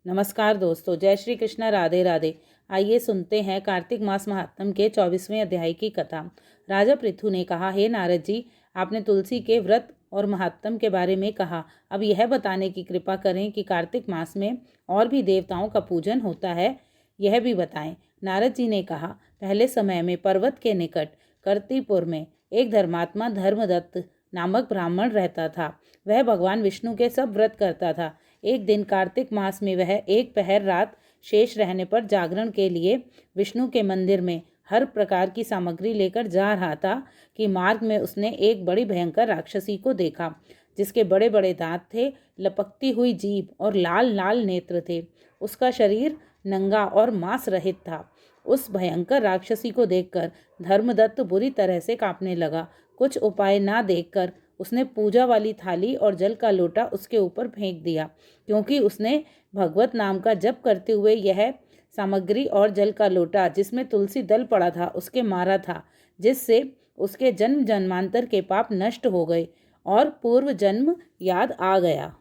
नमस्कार दोस्तों, जय श्री कृष्ण, राधे राधे। आइए सुनते हैं कार्तिक मास महात्म के 24वें अध्याय की कथा। राजा पृथु ने कहा, हे नारद जी, आपने तुलसी के व्रत और महात्म के बारे में कहा। अब यह बताने की कृपा करें कि कार्तिक मास में और भी देवताओं का पूजन होता है, यह भी बताएं। नारद जी ने कहा, पहले समय में पर्वत के निकट कर्तिपुर में एक धर्मात्मा धर्मदत्त नामक ब्राह्मण रहता था। वह भगवान विष्णु के सब व्रत करता था। एक दिन कार्तिक मास में वह एक पहर रात शेष रहने पर जागरण के लिए विष्णु के मंदिर में हर प्रकार की सामग्री लेकर जा रहा था कि मार्ग में उसने एक बड़ी भयंकर राक्षसी को देखा, जिसके बड़े बड़े दांत थे, लपकती हुई जीभ और लाल लाल नेत्र थे। उसका शरीर नंगा और मांस रहित था। उस भयंकर राक्षसी को देखकर धर्मदत्त बुरी तरह से कांपने लगा। कुछ उपाय ना देखकर उसने पूजा वाली थाली और जल का लोटा उसके ऊपर फेंक दिया, क्योंकि उसने भगवत नाम का जप करते हुए यह सामग्री और जल का लोटा जिसमें तुलसी दल पड़ा था उसके मारा था, जिससे उसके जन्म जन्मांतर के पाप नष्ट हो गए और पूर्व जन्म याद आ गया।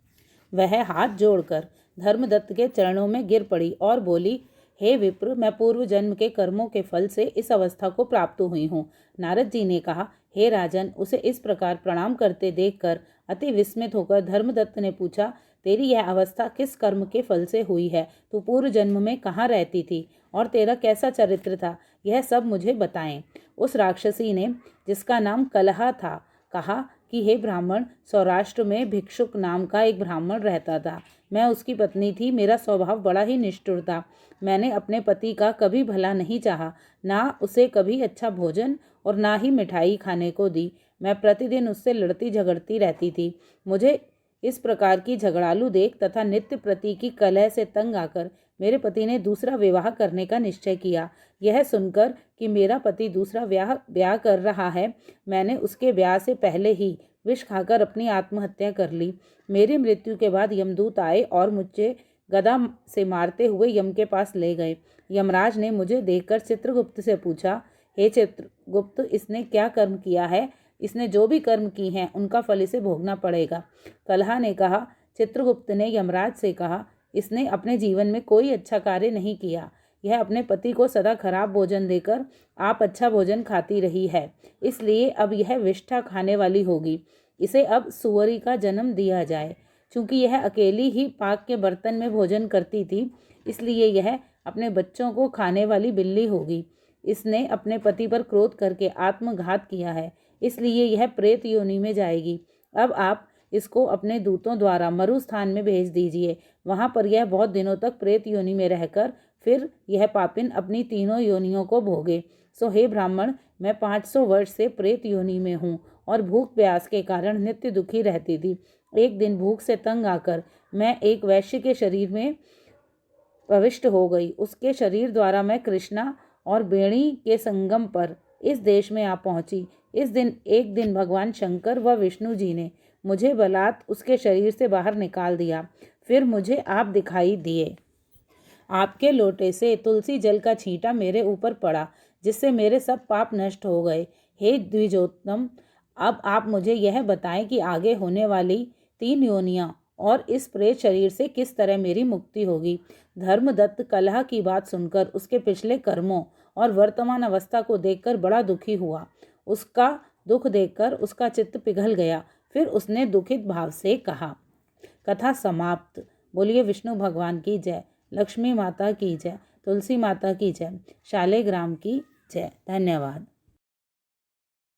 वह हाथ जोड़कर धर्मदत्त के चरणों में गिर पड़ी और बोली, हे विप्र, मैं पूर्व जन्म के कर्मों के फल से इस अवस्था को प्राप्त हुई हूँ। नारद जी ने कहा, हे राजन, उसे इस प्रकार प्रणाम करते देखकर अति विस्मित होकर धर्मदत्त ने पूछा, तेरी यह अवस्था किस कर्म के फल से हुई है? तू पूर्व जन्म में कहाँ रहती थी और तेरा कैसा चरित्र था? यह सब मुझे बताएं। उस राक्षसी ने, जिसका नाम कलहा था, कहा कि हे ब्राह्मण, सौराष्ट्र में भिक्षुक नाम का एक ब्राह्मण रहता था। मैं उसकी पत्नी थी। मेरा स्वभाव बड़ा ही निष्ठुर था। मैंने अपने पति का कभी भला नहीं चाहा, ना उसे कभी अच्छा भोजन और ना ही मिठाई खाने को दी। मैं प्रतिदिन उससे लड़ती झगड़ती रहती थी। मुझे इस प्रकार की झगड़ालू देख तथा नित्य प्रति की कलह से तंग आकर मेरे पति ने दूसरा विवाह करने का निश्चय किया। यह सुनकर कि मेरा पति दूसरा ब्याह कर रहा है, मैंने उसके ब्याह से पहले ही विष खाकर अपनी आत्महत्या कर ली। मेरी मृत्यु के बाद यमदूत आए और मुझे गदा से मारते हुए यम के पास ले गए। यमराज ने मुझे देखकर चित्रगुप्त से पूछा, हे चित्रगुप्त, इसने क्या कर्म किया है? इसने जो भी कर्म की हैं उनका फल इसे भोगना पड़ेगा। कलहा ने कहा, चित्रगुप्त ने यमराज से कहा, इसने अपने जीवन में कोई अच्छा कार्य नहीं किया। यह अपने पति को सदा खराब भोजन देकर आप अच्छा भोजन खाती रही है, इसलिए अब यह विष्ठा खाने वाली होगी। इसे अब सुअरी का जन्म दिया जाए। चूंकि यह अकेली ही पाक के बर्तन में भोजन करती थी, इसलिए यह अपने बच्चों को खाने वाली बिल्ली होगी। इसने अपने पति पर क्रोध करके आत्मघात किया है, इसलिए यह प्रेत योनि में जाएगी। अब आप इसको अपने दूतों द्वारा मरु स्थान में भेज दीजिए। वहां पर यह बहुत दिनों तक प्रेत योनि में रहकर फिर यह पापिन अपनी तीनों योनियों को भोगे। सो हे ब्राह्मण, मैं 500 वर्ष से प्रेत योनि में हूँ और भूख प्यास के कारण नित्य दुखी रहती थी। एक दिन भूख से तंग आकर मैं एक वैश्य के शरीर में प्रविष्ट हो गई। उसके शरीर द्वारा मैं कृष्णा और बेणी के संगम पर इस देश में आ पहुंची। एक दिन भगवान शंकर व विष्णु जी ने मुझे बलात् उसके शरीर से बाहर निकाल दिया। फिर मुझे आप दिखाई दिए। आपके लोटे से तुलसी जल का छींटा मेरे ऊपर पड़ा, जिससे मेरे सब पाप नष्ट हो गए। हे द्विजोत्तम, अब आप मुझे यह बताएं कि आगे होने वाली 3 योनियां और इस प्रेत शरीर से किस तरह मेरी मुक्ति होगी। धर्मदत्त कलह की बात सुनकर उसके पिछले कर्मों और वर्तमान अवस्था को देखकर बड़ा दुखी हुआ। उसका दुख देखकर उसका चित्त पिघल गया। फिर उसने दुखित भाव से कहा। कथा समाप्त। बोलिए विष्णु भगवान की जय, लक्ष्मी माता की जय, तुलसी माता की जय, शालिग्राम की जय। धन्यवाद।